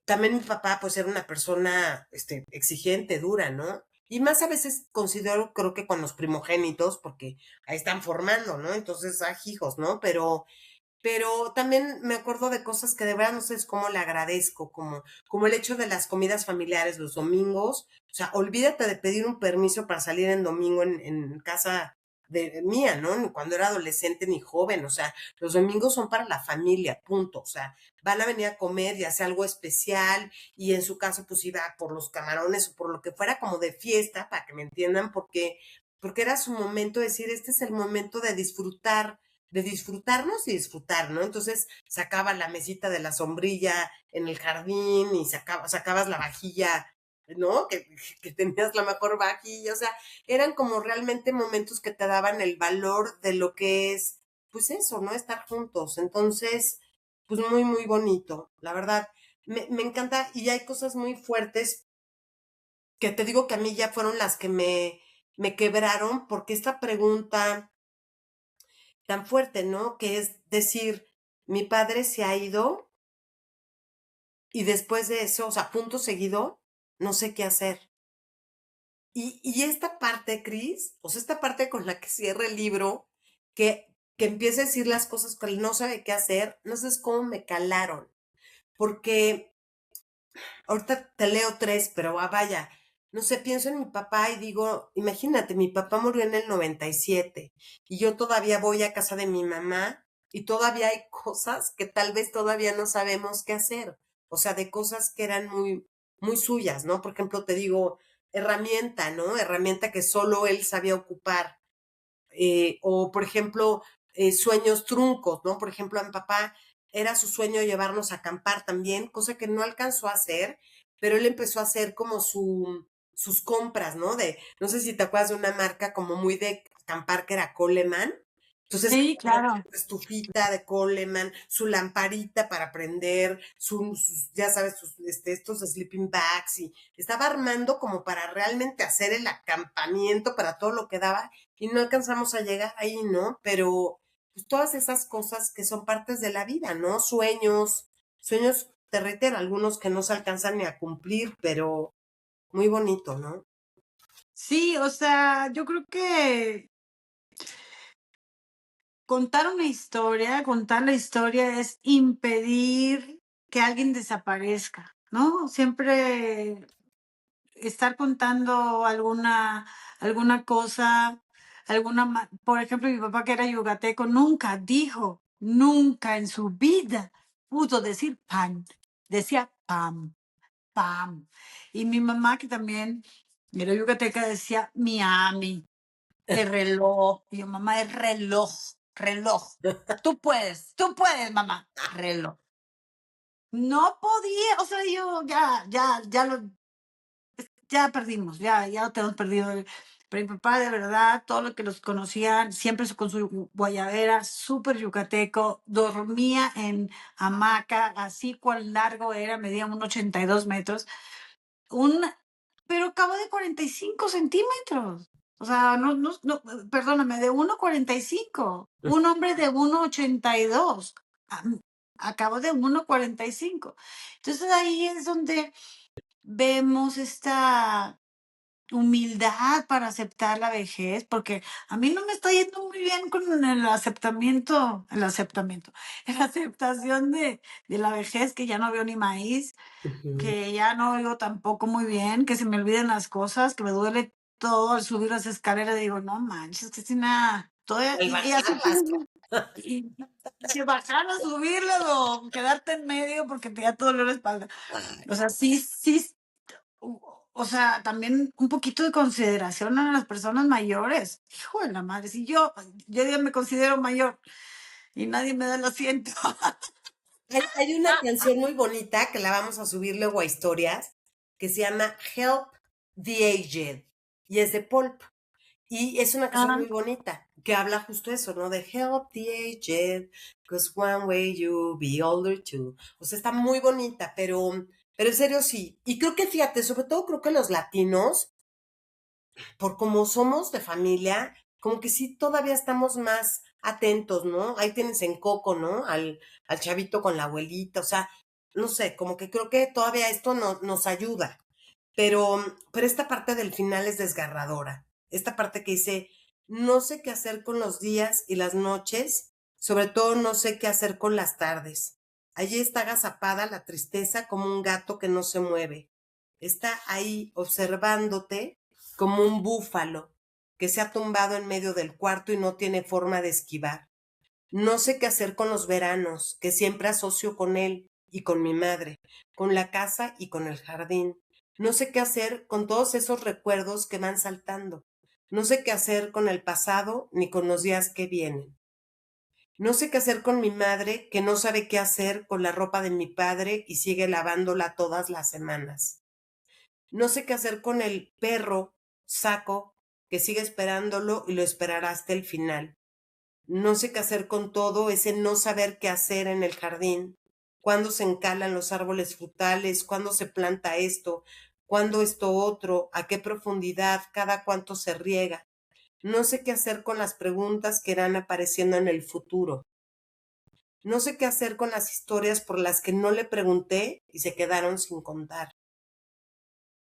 también mi papá, pues era una persona, exigente, dura, ¿no? Y más a veces considero, creo que con los primogénitos, porque ahí están formando, ¿no? Entonces, hijos, ¿no? Pero también me acuerdo de cosas que de verdad no sé es cómo le agradezco, como el hecho de las comidas familiares los domingos. O sea, olvídate de pedir un permiso para salir en domingo en casa de mía, ¿no? Ni cuando era adolescente ni joven. O sea, los domingos son para la familia, punto. O sea, van a venir a comer y hacer algo especial. Y en su caso, pues iba por los camarones o por lo que fuera como de fiesta, para que me entiendan, porque era su momento de decir, este es el momento de disfrutarnos y disfrutar, ¿no? Entonces sacaba la mesita de la sombrilla en el jardín y sacabas la vajilla, ¿no? Que tenías la mejor vajilla, o sea, eran como realmente momentos que te daban el valor de lo que es, pues eso, ¿no? Estar juntos. Entonces, pues muy, muy bonito, la verdad. Me encanta y hay cosas muy fuertes que te digo que a mí ya fueron las que me quebraron porque esta pregunta tan fuerte, ¿no? Que es decir, mi padre se ha ido y después de eso, o sea, punto seguido, no sé qué hacer. Y esta parte, Cris, o sea, esta parte con la que cierra el libro, que empieza a decir las cosas que él no sabe qué hacer, no sé cómo me calaron, porque ahorita te leo tres, pero vaya, no sé, pienso en mi papá y digo, imagínate, mi papá murió en el 97 y yo todavía voy a casa de mi mamá y todavía hay cosas que tal vez todavía no sabemos qué hacer. O sea, de cosas que eran muy suyas, ¿no? Por ejemplo, te digo, herramienta, ¿no? Herramienta que solo él sabía ocupar. O, por ejemplo, sueños truncos, ¿no? Por ejemplo, a mi papá era su sueño llevarnos a acampar también, cosa que no alcanzó a hacer, pero él empezó a hacer como sus compras, ¿no? No sé si te acuerdas de una marca como muy de acampar que era Coleman. Entonces, Sí, claro. su estufita de Coleman, su lamparita para prender, ya sabes, estos sleeping bags, y estaba armando como para realmente hacer el acampamiento para todo lo que daba, y no alcanzamos a llegar ahí, ¿no? Pero pues, todas esas cosas que son partes de la vida, ¿no? Sueños, te reitero, algunos que no se alcanzan ni a cumplir, pero muy bonito, ¿no? Sí, o sea, yo creo que contar la historia es impedir que alguien desaparezca, ¿no? Siempre estar contando alguna cosa, por ejemplo, mi papá que era yucateco nunca en su vida pudo decir pan, decía pam, pam. Y mi mamá que también era yucateca decía Miami, el reloj. Y yo, mamá, es reloj, reloj. Tú puedes, mamá, reloj. No podía, o sea, yo ya perdimos, ya lo tenemos perdido. Pero mi papá, de verdad, todo lo que los conocían, siempre con su guayabera, súper yucateco, dormía en hamaca, así cuán largo era, medía 1,82 metros, un, pero acabó de 45 centímetros. O sea, perdóname, de 1,45. Un hombre de 1,82. Acabó de 1,45. Entonces ahí es donde vemos esta humildad para aceptar la vejez, porque a mí no me está yendo muy bien con la aceptación de la vejez, que ya no veo ni maíz, Ujú. que ya no oigo tampoco muy bien, que se me olviden las cosas, que me duele todo al subir las escaleras, digo, no manches, que sin nada, El y así bajarlas. tienes, y, y que bajar a subirlas o quedarte en medio porque te da todo dolor de espalda. O sea, sí, o sea, también un poquito de consideración a las personas mayores. Hijo de la madre, si yo ya me considero mayor y nadie me da el asiento. Hay una canción muy bonita que la vamos a subir luego a historias, que se llama Help the Aged, y es de Pulp. Y es una canción Ah, muy bonita, que habla justo eso, ¿no? De Help the Aged, cause one way you be older too. O sea, está muy bonita, pero en serio sí. Y creo que, fíjate, sobre todo creo que los latinos, por como somos de familia, como que sí todavía estamos más atentos, ¿no? Ahí tienes en Coco, ¿no? Al chavito con la abuelita, o sea, no sé, como que creo que todavía esto nos ayuda. Pero esta parte del final es desgarradora. Esta parte que dice, no sé qué hacer con los días y las noches, sobre todo no sé qué hacer con las tardes. Allí está agazapada la tristeza como un gato que no se mueve. Está ahí observándote como un búfalo que se ha tumbado en medio del cuarto y no tiene forma de esquivar. No sé qué hacer con los veranos, que siempre asocio con él y con mi madre, con la casa y con el jardín. No sé qué hacer con todos esos recuerdos que van saltando. No sé qué hacer con el pasado ni con los días que vienen. No sé qué hacer con mi madre, que no sabe qué hacer con la ropa de mi padre y sigue lavándola todas las semanas. No sé qué hacer con el perro, Saco, que sigue esperándolo y lo esperará hasta el final. No sé qué hacer con todo ese no saber qué hacer en el jardín. Cuándo se encalan los árboles frutales, cuándo se planta esto, cuándo esto otro, a qué profundidad, cada cuánto se riega. No sé qué hacer con las preguntas que irán apareciendo en el futuro. No sé qué hacer con las historias por las que no le pregunté y se quedaron sin contar.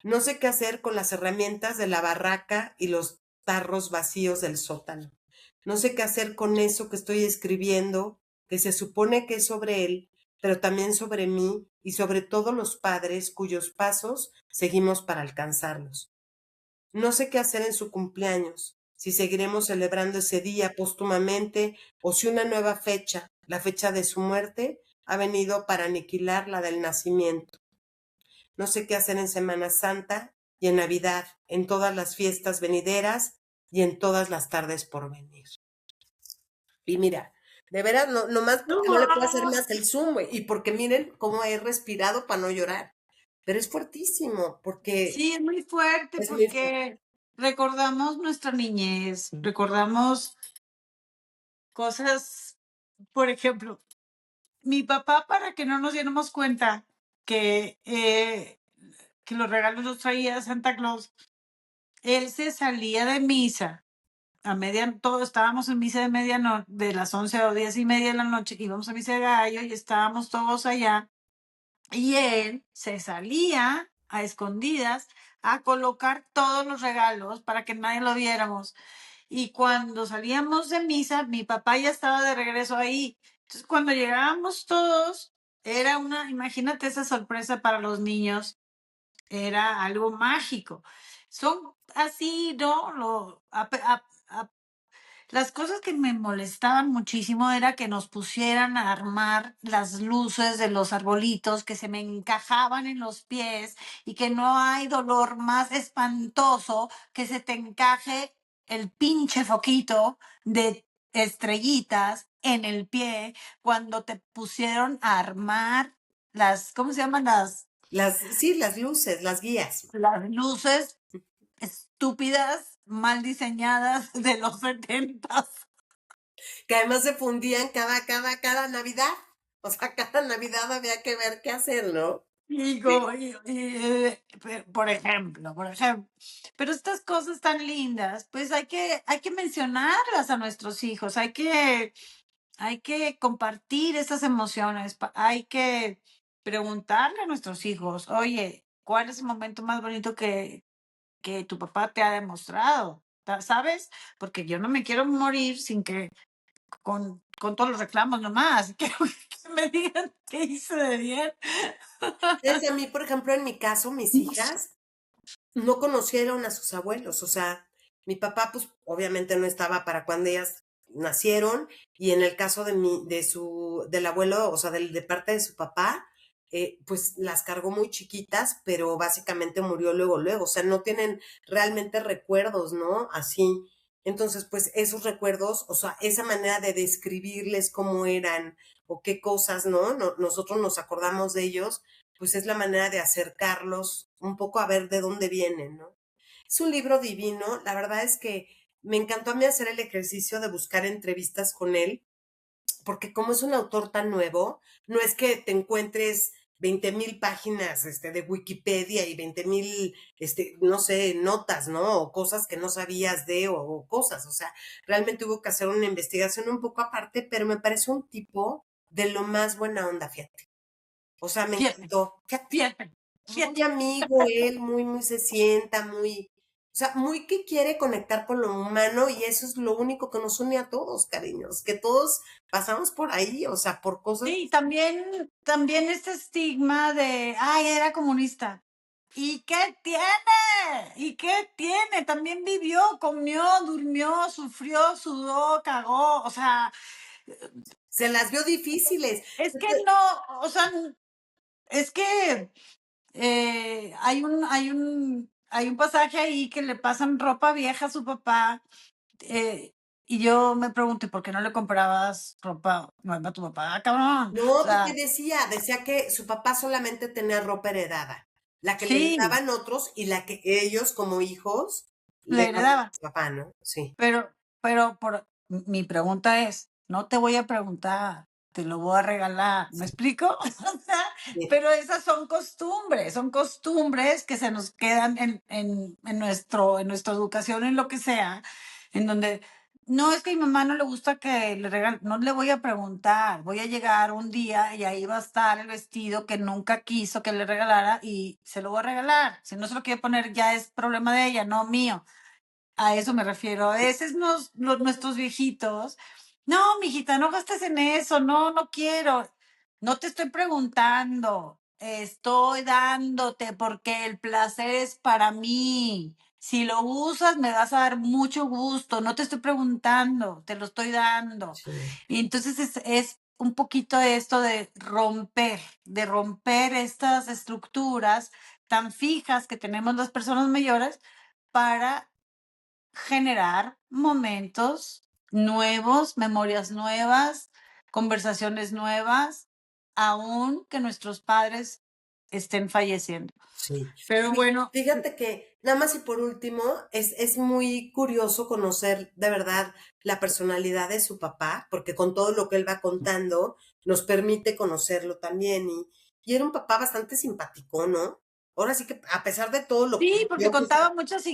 No sé qué hacer con las herramientas de la barraca y los tarros vacíos del sótano. No sé qué hacer con eso que estoy escribiendo, que se supone que es sobre él, pero también sobre mí y sobre todos los padres cuyos pasos seguimos para alcanzarlos. No sé qué hacer en su cumpleaños, si seguiremos celebrando ese día póstumamente o si una nueva fecha, la fecha de su muerte, ha venido para aniquilar la del nacimiento. No sé qué hacer en Semana Santa y en Navidad, en todas las fiestas venideras y en todas las tardes por venir. Y mira, de veras, no, nomás porque no le puedo hacer No, más el zoom, güey, y porque miren cómo he respirado para no llorar. Pero es fuertísimo, porque sí, es muy fuerte es muy fuerte. porque recordamos nuestra niñez, recordamos cosas, por ejemplo, mi papá, para que no nos diéramos cuenta que, que los regalos los traía Santa Claus, él se salía de misa a todos estábamos en misa de medianoche, de las 11 o 10:30 de la noche, íbamos a misa de gallo y estábamos todos allá, y él se salía a escondidas a colocar todos los regalos para que nadie lo viéramos. Y cuando salíamos de misa, mi papá ya estaba de regreso ahí. Entonces, cuando llegábamos todos, era imagínate esa sorpresa para los niños, era algo mágico. Son así, ¿no? Las cosas que me molestaban muchísimo era que nos pusieran a armar las luces de los arbolitos que se me encajaban en los pies y que no hay dolor más espantoso que se te encaje el pinche foquito de estrellitas en el pie cuando te pusieron a armar ¿cómo se llaman Sí, las luces, las guías, las luces estúpidas, mal diseñadas de los 70? que además se fundían cada Navidad. O sea, cada Navidad había que ver qué hacer, ¿no? Sí. Por ejemplo, pero estas cosas tan lindas, pues hay que mencionarlas a nuestros hijos, hay que compartir esas emociones, hay que preguntarle a nuestros hijos, oye, ¿cuál es el momento más bonito que tu papá te ha demostrado? ¿Sabes? Porque yo no me quiero morir sin que con todos los reclamos nomás, quiero que me digan qué hice de bien. Entonces, a mí, por ejemplo, en mi caso, mis hijas no conocieron a sus abuelos, o sea, mi papá, pues, obviamente no estaba para cuando ellas nacieron, y en el caso del abuelo, o sea, de parte de su papá, pues las cargó muy chiquitas, pero básicamente murió luego, luego, o sea, no tienen realmente recuerdos, ¿no? Así. Entonces, pues esos recuerdos, o sea, esa manera de describirles cómo eran o qué cosas, ¿no? Nosotros nos acordamos de ellos, pues es la manera de acercarlos un poco a ver de dónde vienen, ¿no? Es un libro divino, la verdad es que me encantó a mí hacer el ejercicio de buscar entrevistas con él, porque como es un autor tan nuevo, no es que te encuentres 20,000 páginas de Wikipedia y 20,000, no sé, notas, ¿no? O cosas que no sabías o cosas, o sea, realmente hubo que hacer una investigación un poco aparte, pero me parece un tipo de lo más buena onda, fíjate. O sea, me Fíjate, encantó. Fíjate, fíjate, muy fíjate. amigo él, muy se sienta, o sea, muy que quiere conectar con lo humano y eso es lo único que nos une a todos, cariños, que todos pasamos por ahí, o sea, por cosas. Sí, también este estigma de, ay, era comunista. ¿Y qué tiene? ¿Y qué tiene? También vivió, comió, durmió, sufrió, sudó, cagó. O sea, Se las vio difíciles. es que no, o sea, es que hay un pasaje ahí que le pasan ropa vieja a su papá. Y yo me pregunto, ¿por qué no le comprabas ropa nueva a tu papá, cabrón? O No, porque sea, decía que su papá solamente tenía ropa heredada, la que le sí, heredaban otros y la que ellos como hijos le le daban a heredaba. su papá, ¿no? Sí. Pero mi pregunta es, no te voy a preguntar, te lo voy a regalar, ¿me explico? O sea, Sí. pero esas son costumbres que se nos quedan en nuestra educación, en lo que sea, en donde no es que a mi mamá no le gusta que le regale, no le voy a preguntar, voy a llegar un día y ahí va a estar el vestido que nunca quiso que le regalara y se lo voy a regalar. Si no se lo quiere poner, ya es problema de ella, no mío. A eso me refiero. A veces nuestros viejitos, no, mijita, no gastes en eso, no, no quiero. No te estoy preguntando, estoy dándote porque el placer es para mí. Si lo usas, me vas a dar mucho gusto. No te estoy preguntando, te lo estoy dando. Sí, Y entonces es un poquito esto de romper estas estructuras tan fijas que tenemos las personas mayores para generar momentos nuevos, memorias nuevas, conversaciones nuevas, aun que nuestros padres estén falleciendo. sí. Pero bueno, Fíjate que, nada más y por último, es muy curioso conocer de verdad la personalidad de su papá, porque con todo lo que él va contando, nos permite conocerlo también. Y era un papá bastante simpático, ¿no? Ahora sí que, a pesar de todo lo que sí, porque vivió, pues, contaba muchas,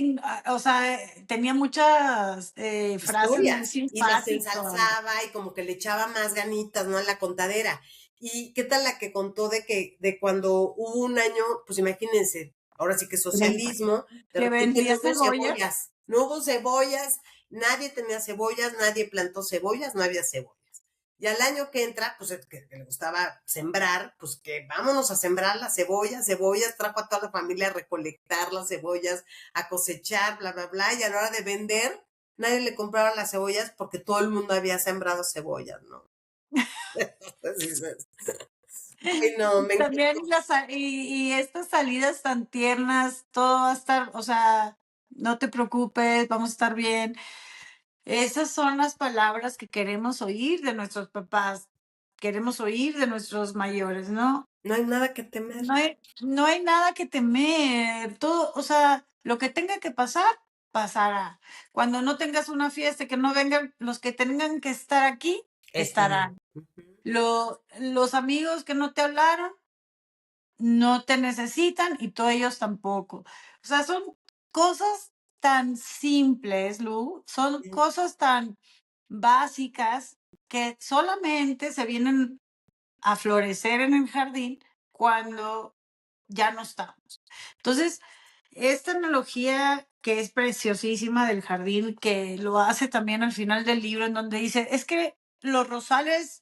o sea, tenía muchas frases muy historias y las simpáticas. ensalzaba y como que le echaba más ganitas, ¿no? A la contadera. ¿Y qué tal la que contó de cuando hubo un año, pues imagínense, ahora sí que socialismo, de Que repente vendía no hubo cebollas. cebollas, no hubo cebollas, nadie tenía cebollas, nadie plantó cebollas, no había cebollas. Y al año que entra, pues que le gustaba sembrar, pues que vámonos a sembrar las cebollas, cebollas, trajo a toda la familia a recolectar las cebollas, a cosechar, bla, bla, bla, y a la hora de vender, nadie le compraba las cebollas porque todo el mundo había sembrado cebollas, ¿no? Entonces dices, ay, no, me También encantó. y estas salidas tan tiernas, todo va a estar, o sea, no te preocupes, vamos a estar bien. Esas son las palabras que queremos oír de nuestros papás, queremos oír de nuestros mayores, ¿no? No hay nada que temer. No hay nada que temer, todo, o sea, lo que tenga que pasar, pasará. Cuando no tengas una fiesta, que no vengan los que tengan que estar aquí, Estarán. estarán. Ujú. Los amigos que no te hablaron, no te necesitan y tú ellos tampoco. O sea, son cosas tan simples, Lu, son Sí, cosas tan básicas que solamente se vienen a florecer en el jardín cuando ya no estamos. Entonces, esta analogía que es preciosísima del jardín, que lo hace también al final del libro, en donde dice, es que los rosales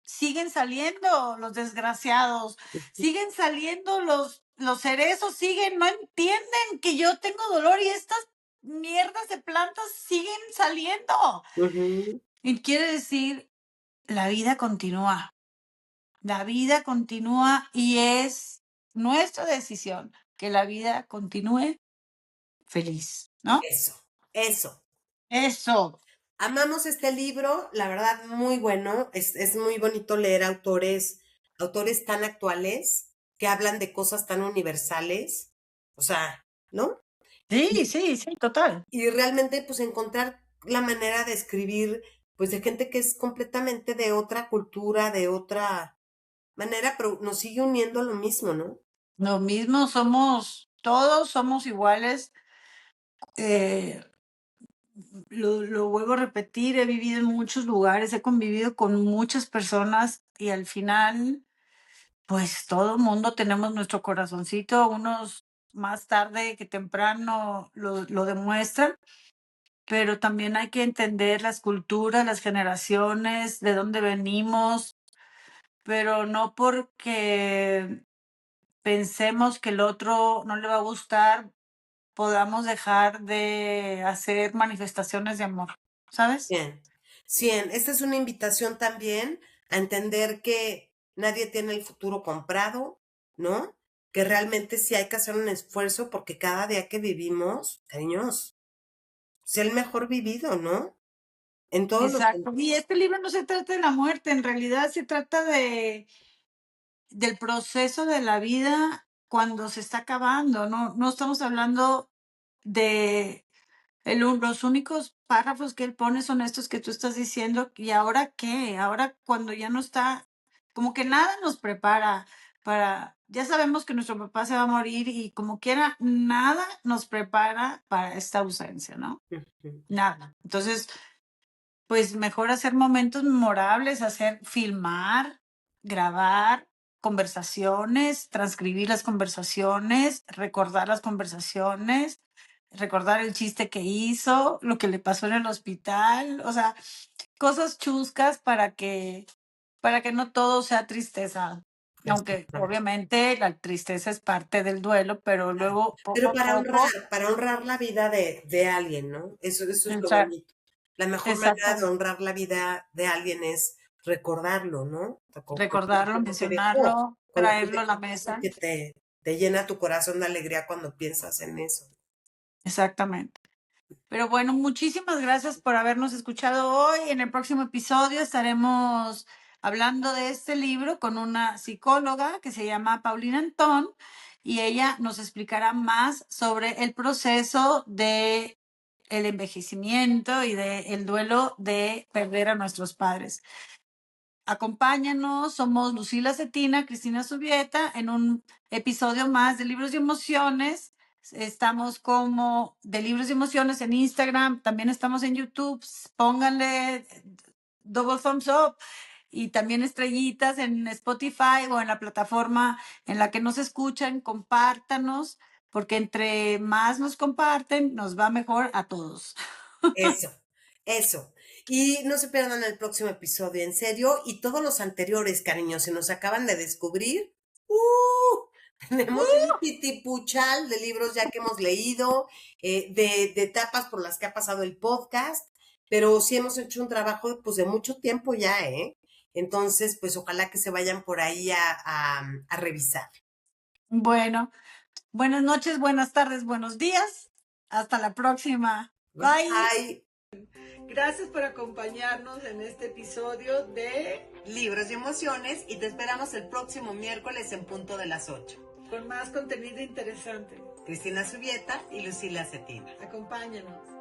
siguen saliendo, los desgraciados, siguen saliendo los cerezos, siguen, no entienden que yo tengo dolor y estas mierdas de plantas siguen saliendo. ujú. Y quiere decir, la vida continúa. La vida continúa y es nuestra decisión que la vida continúe feliz, ¿no? Eso, eso. Eso. Amamos este libro, la verdad, muy bueno. Es muy bonito leer autores tan actuales que hablan de cosas tan universales. O sea, ¿no? Sí, sí, sí, total. Y realmente, pues, encontrar la manera de escribir, pues, de gente que es completamente de otra cultura, de otra manera, pero nos sigue uniendo lo mismo, ¿no? Lo mismo somos, todos somos iguales. eh, lo vuelvo a repetir, he vivido en muchos lugares, he convivido con muchas personas y al final, pues todo el mundo tenemos nuestro corazoncito, unos más tarde que temprano lo demuestran, pero también hay que entender las culturas, las generaciones, de dónde venimos, pero no porque pensemos que el otro no le va a gustar, podamos dejar de hacer manifestaciones de amor, ¿sabes? Bien. Bien, esta es una invitación también a entender que nadie tiene el futuro comprado, ¿no? Que realmente sí hay que hacer un esfuerzo porque cada día que vivimos, cariños, sea el mejor vivido, ¿no? En todos los Exacto. Y sentidos. este libro no se trata de la muerte, en realidad se trata del proceso de la vida cuando se está acabando, no estamos hablando de los únicos párrafos que él pone son estos que tú estás diciendo, ¿y ahora qué? Ahora cuando ya no está, como que nada nos prepara ya sabemos que nuestro papá se va a morir y como quiera, nada nos prepara para esta ausencia, ¿no? Ujú. Nada. Entonces, pues mejor hacer momentos memorables, filmar, grabar conversaciones, transcribir las conversaciones, recordar las conversaciones, recordar el chiste que hizo, lo que le pasó en el hospital, o sea, cosas chuscas para que no todo sea tristeza. Aunque Exactamente. obviamente la tristeza es parte del duelo, pero luego poco Pero a poco, para honrar la vida de alguien, ¿no? Eso es lo exa- bonito. La mejor manera de exactamente, honrar la vida de alguien es recordarlo, ¿no? O sea, recordarlo, con lo que dejó, mencionarlo, con lo que traerlo a la dejó, mesa. porque te llena tu corazón de alegría cuando piensas en eso. Exactamente. Pero bueno, muchísimas gracias por habernos escuchado hoy. En el próximo episodio estaremos hablando de este libro con una psicóloga que se llama Paulina Antón y ella nos explicará más sobre el proceso de el envejecimiento y del duelo de perder a nuestros padres. Acompáñanos, somos Lucila Cetina, Cristina Subieta, en un episodio más de Libros y Emociones. Estamos como de Libros y Emociones en Instagram, también estamos en YouTube. Pónganle double thumbs up y también estrellitas en Spotify o en la plataforma en la que nos escuchan. Compártanos, porque entre más nos comparten, nos va mejor a todos. Eso, eso. Y no se pierdan el próximo episodio, en serio. Y todos los anteriores, cariños, si nos acaban de descubrir, tenemos un titipuchal de libros ya que hemos leído, de etapas por las que ha pasado el podcast, pero sí hemos hecho un trabajo pues de mucho tiempo ya, ¿eh? Entonces, pues ojalá que se vayan por ahí a revisar. Bueno. Buenas noches, buenas tardes, buenos días. Hasta la próxima. Bye. Bye. Gracias por acompañarnos en este episodio de Libros y emociones y te esperamos el próximo miércoles en punto de las 8. Con más contenido interesante. Cristina Subieta y Lucila Cetina. Acompáñanos.